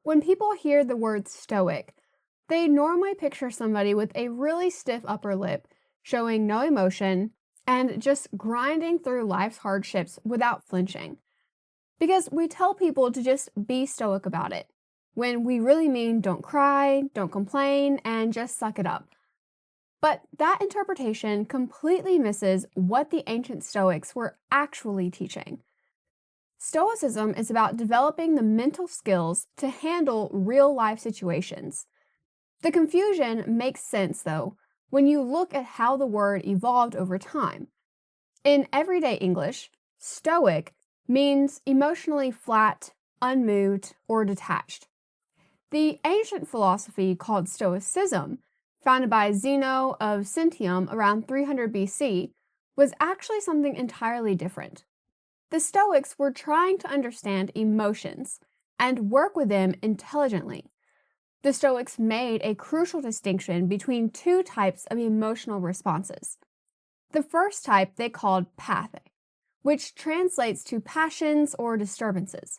When people hear the word stoic, they normally picture somebody with a really stiff upper lip, showing no emotion, and just grinding through life's hardships without flinching. Because we tell people to just be stoic about it, when we really mean don't cry, don't complain, and just suck it up. But that interpretation completely misses what the ancient Stoics were actually teaching. Stoicism is about developing the mental skills to handle real life situations. The confusion makes sense, though, when you look at how the word evolved over time. In everyday English, stoic means emotionally flat, unmoved, or detached. The ancient philosophy called Stoicism, founded by Zeno of Citium around 300 BC, was actually something entirely different. The Stoics were trying to understand emotions and work with them intelligently. The Stoics made a crucial distinction between two types of emotional responses. The first type they called pathe, which translates to passions or disturbances.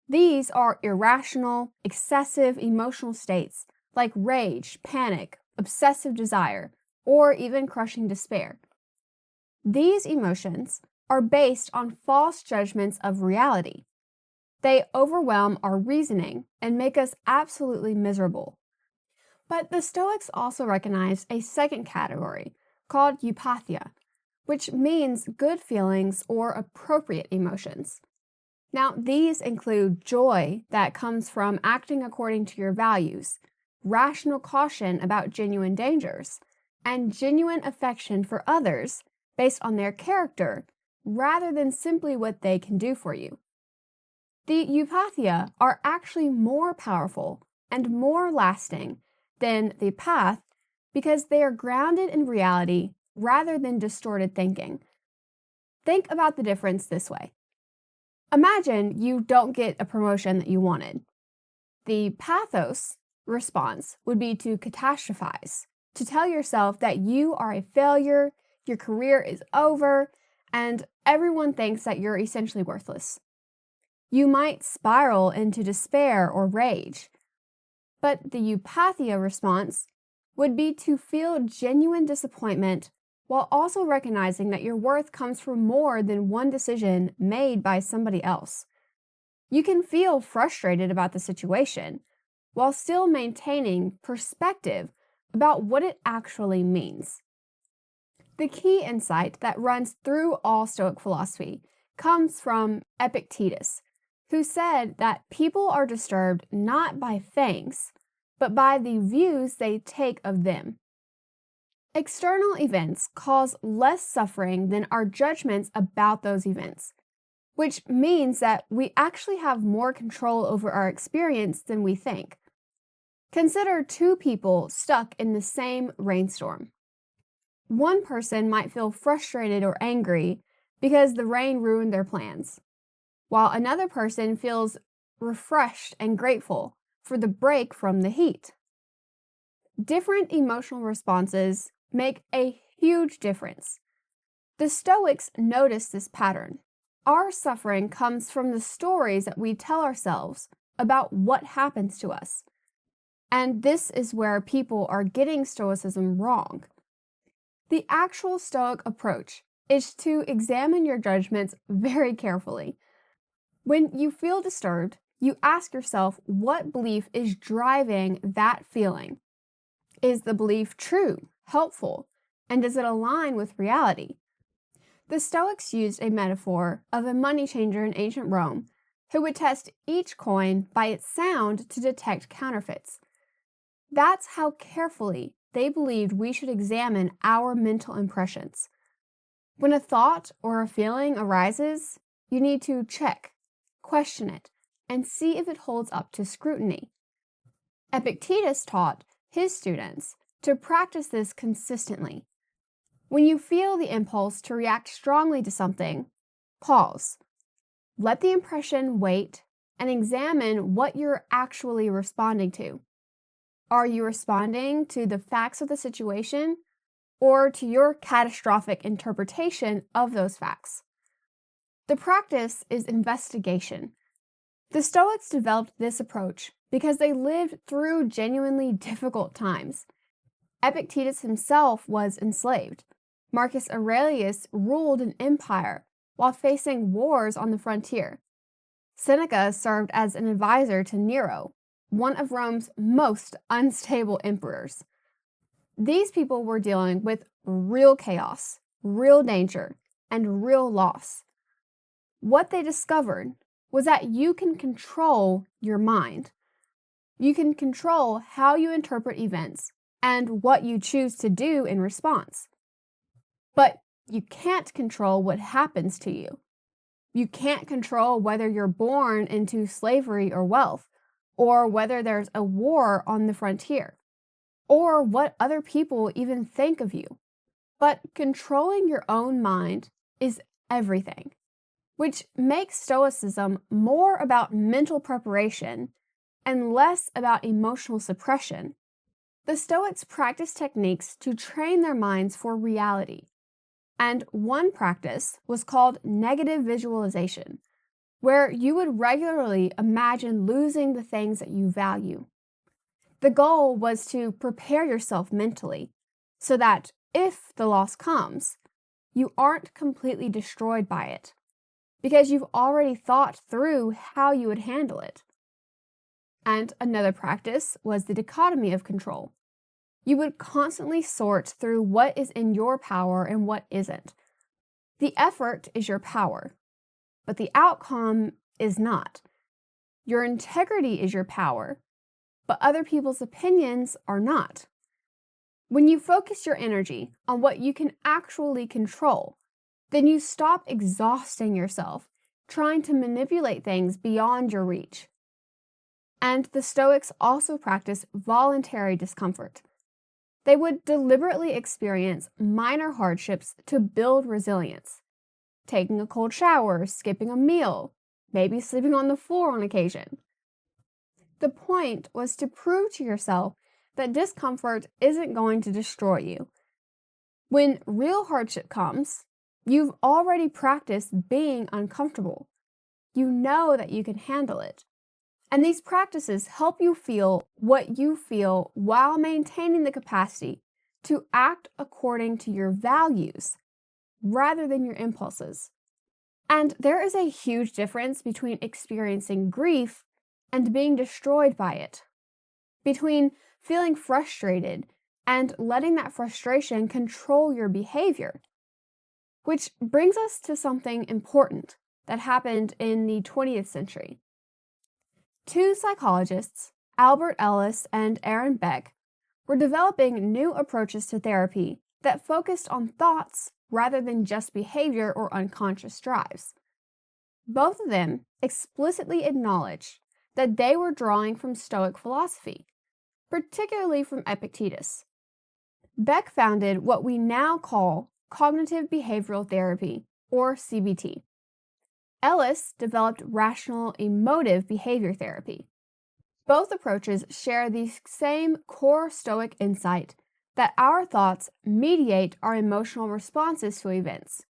These are irrational, excessive emotional states like rage, panic, obsessive desire, or even crushing despair. These emotions are based on false judgments of reality. They overwhelm our reasoning and make us absolutely miserable. But the Stoics also recognized a second category called eupathia, which means good feelings or appropriate emotions. Now, these include joy that comes from acting according to your values, rational caution about genuine dangers, and genuine affection for others based on their character rather than simply what they can do for you. The eupathia are actually more powerful and more lasting than the path because they are grounded in reality rather than distorted thinking. Think about the difference this way. Imagine you don't get a promotion that you wanted. The pathos response would be to catastrophize, to tell yourself that you are a failure, your career is over, and everyone thinks that you're essentially worthless. You might spiral into despair or rage. But the eupathia response would be to feel genuine disappointment while also recognizing that your worth comes from more than one decision made by somebody else. You can feel frustrated about the situation while still maintaining perspective about what it actually means. The key insight that runs through all Stoic philosophy comes from Epictetus, who said that people are disturbed not by things, but by the views they take of them. External events cause less suffering than our judgments about those events, which means that we actually have more control over our experience than we think. Consider two people stuck in the same rainstorm. One person might feel frustrated or angry because the rain ruined their plans, while another person feels refreshed and grateful for the break from the heat. Different emotional responses make a huge difference. The Stoics noticed this pattern. Our suffering comes from the stories that we tell ourselves about what happens to us. And this is where people are getting Stoicism wrong. The actual Stoic approach is to examine your judgments very carefully. When you feel disturbed, you ask yourself what belief is driving that feeling. Is the belief true, helpful, and does it align with reality? The Stoics used a metaphor of a money changer in ancient Rome who would test each coin by its sound to detect counterfeits. That's how carefully they believed we should examine our mental impressions. When a thought or a feeling arises, you need to check, question it, and see if it holds up to scrutiny. Epictetus taught his students to practice this consistently. When you feel the impulse to react strongly to something, pause. Let the impression wait and examine what you're actually responding to. Are you responding to the facts of the situation or to your catastrophic interpretation of those facts? The practice is investigation. The Stoics developed this approach because they lived through genuinely difficult times. Epictetus himself was enslaved. Marcus Aurelius ruled an empire while facing wars on the frontier. Seneca served as an advisor to Nero, one of Rome's most unstable emperors. These people were dealing with real chaos, real danger, and real loss. What they discovered was that you can control your mind. You can control how you interpret events and what you choose to do in response. But you can't control what happens to you. You can't control whether you're born into slavery or wealth, or whether there's a war on the frontier, or what other people even think of you. But controlling your own mind is everything, which makes Stoicism more about mental preparation and less about emotional suppression. The Stoics practiced techniques to train their minds for reality, and one practice was called negative visualization, where you would regularly imagine losing the things that you value. The goal was to prepare yourself mentally so that if the loss comes, you aren't completely destroyed by it, because you've already thought through how you would handle it. And another practice was the dichotomy of control. You would constantly sort through what is in your power and what isn't. The effort is your power, but the outcome is not. Your integrity is your power, but other people's opinions are not. When you focus your energy on what you can actually control, then you stop exhausting yourself trying to manipulate things beyond your reach. And the Stoics also practice voluntary discomfort. They would deliberately experience minor hardships to build resilience. Taking a cold shower, skipping a meal, maybe sleeping on the floor on occasion. The point was to prove to yourself that discomfort isn't going to destroy you. When real hardship comes, you've already practiced being uncomfortable. You know that you can handle it. And these practices help you feel what you feel while maintaining the capacity to act according to your values rather than your impulses. And there is a huge difference between experiencing grief and being destroyed by it, between feeling frustrated and letting that frustration control your behavior. Which brings us to something important that happened in the 20th century. Two psychologists, Albert Ellis and Aaron Beck, were developing new approaches to therapy that focused on thoughts rather than just behavior or unconscious drives. Both of them explicitly acknowledged that they were drawing from Stoic philosophy, particularly from Epictetus. Beck founded what we now call cognitive behavioral therapy, or CBT. Ellis developed rational emotive behavior therapy. Both approaches share the same core Stoic insight that our thoughts mediate our emotional responses to events.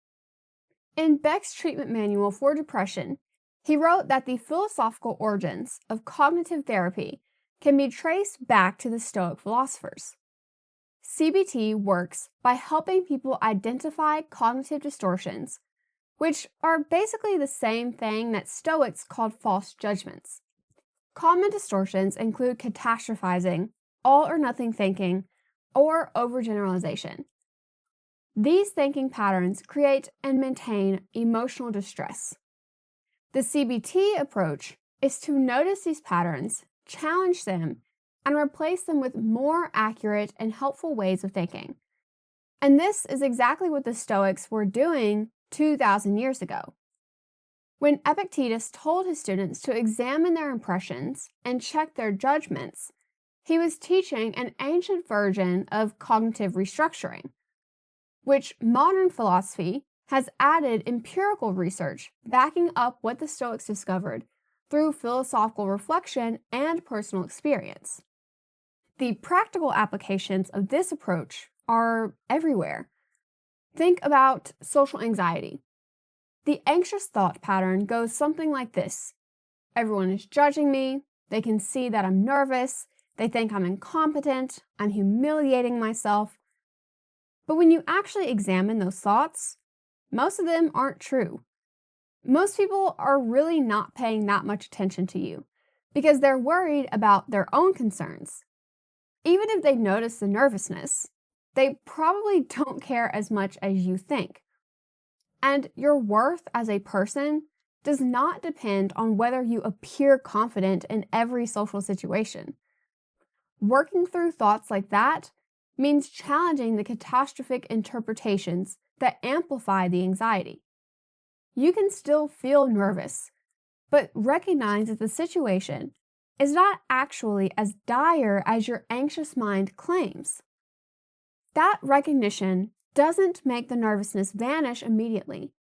In Beck's treatment manual for depression, he wrote that the philosophical origins of cognitive therapy can be traced back to the Stoic philosophers. CBT works by helping people identify cognitive distortions, which are basically the same thing that Stoics called false judgments. Common distortions include catastrophizing, all-or-nothing thinking, or overgeneralization. These thinking patterns create and maintain emotional distress. The CBT approach is to notice these patterns, challenge them, and replace them with more accurate and helpful ways of thinking. And this is exactly what the Stoics were doing 2,000 years ago. When Epictetus told his students to examine their impressions and check their judgments, he was teaching an ancient version of cognitive restructuring, which modern philosophy has added empirical research backing up what the Stoics discovered through philosophical reflection and personal experience. The practical applications of this approach are everywhere. Think about social anxiety. The anxious thought pattern goes something like this. Everyone is judging me. They can see that I'm nervous, they think I'm incompetent, I'm humiliating myself. But when you actually examine those thoughts, most of them aren't true. Most people are really not paying that much attention to you because they're worried about their own concerns. Even if they notice the nervousness, they probably don't care as much as you think. And your worth as a person does not depend on whether you appear confident in every social situation. Working through thoughts like that means challenging the catastrophic interpretations that amplify the anxiety. You can still feel nervous, but recognize that the situation is not actually as dire as your anxious mind claims. That recognition doesn't make the nervousness vanish immediately,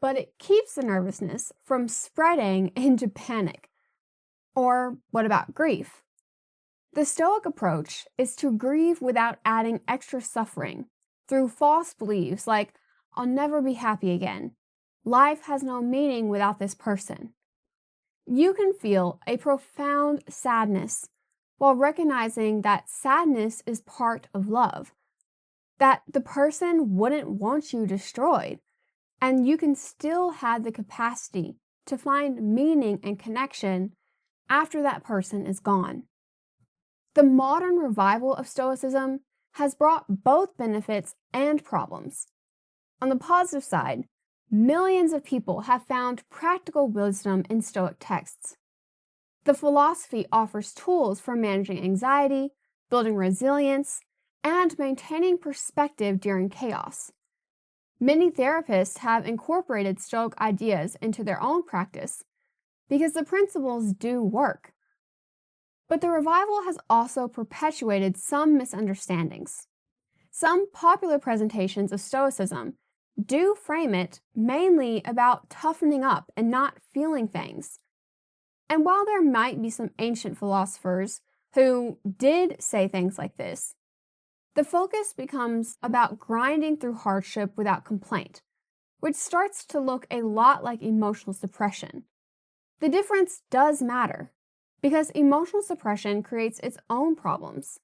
but it keeps the nervousness from spreading into panic. Or what about grief? The Stoic approach is to grieve without adding extra suffering through false beliefs like, I'll never be happy again. Life has no meaning without this person. You can feel a profound sadness while recognizing that sadness is part of love, that the person wouldn't want you destroyed, and you can still have the capacity to find meaning and connection after that person is gone. The modern revival of Stoicism has brought both benefits and problems. On the positive side, millions of people have found practical wisdom in Stoic texts. The philosophy offers tools for managing anxiety, building resilience, and maintaining perspective during chaos. Many therapists have incorporated Stoic ideas into their own practice because the principles do work. But the revival has also perpetuated some misunderstandings. Some popular presentations of Stoicism do frame it mainly about toughening up and not feeling things. And while there might be some ancient philosophers who did say things like this, the focus becomes about grinding through hardship without complaint, which starts to look a lot like emotional suppression. The difference does matter, because emotional suppression creates its own problems.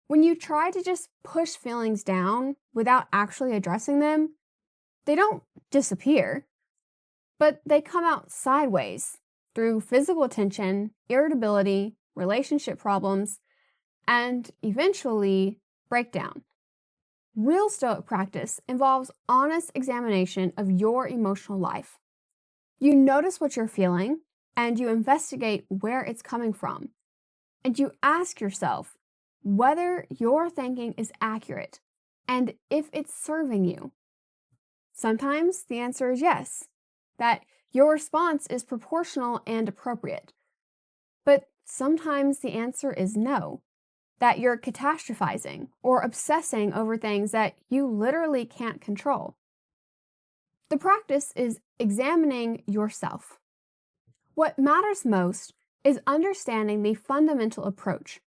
When you try to just push feelings down without actually addressing them, they don't disappear, but they come out sideways through physical tension, irritability, relationship problems, and eventually breakdown. Real Stoic practice involves honest examination of your emotional life. You notice what you're feeling, and you investigate where it's coming from. And you ask yourself whether your thinking is accurate and if it's serving you. Sometimes the answer is yes, that your response is proportional and appropriate. But sometimes the answer is no, that you're catastrophizing or obsessing over things that you literally can't control. The practice is examining yourself. What matters most is understanding the fundamental approach.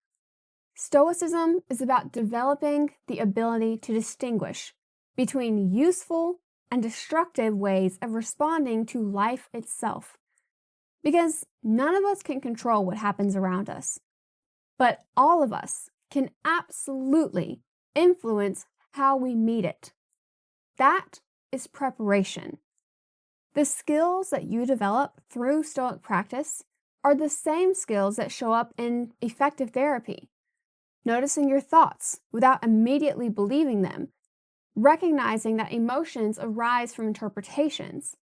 Stoicism is about developing the ability to distinguish between useful and destructive ways of responding to life itself. Because none of us can control what happens around us, but all of us can absolutely influence how we meet it. That is preparation. The skills that you develop through Stoic practice are the same skills that show up in effective therapy. Noticing your thoughts without immediately believing them, recognizing that emotions arise from interpretations,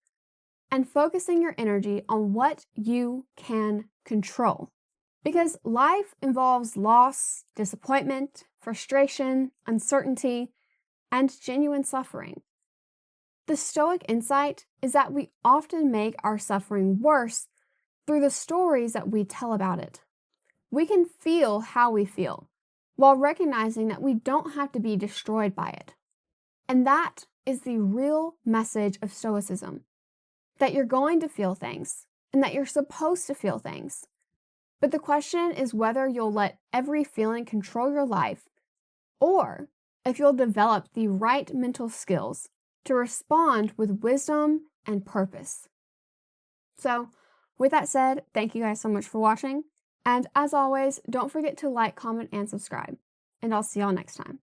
and focusing your energy on what you can control. Because life involves loss, disappointment, frustration, uncertainty, and genuine suffering. The Stoic insight is that we often make our suffering worse through the stories that we tell about it. We can feel how we feel, while recognizing that we don't have to be destroyed by it. And that is the real message of Stoicism, that you're going to feel things, and that you're supposed to feel things. But the question is whether you'll let every feeling control your life, or if you'll develop the right mental skills to respond with wisdom and purpose. So, With that said, thank you guys so much for watching. And as always, don't forget to like, comment, and subscribe. And I'll see y'all next time.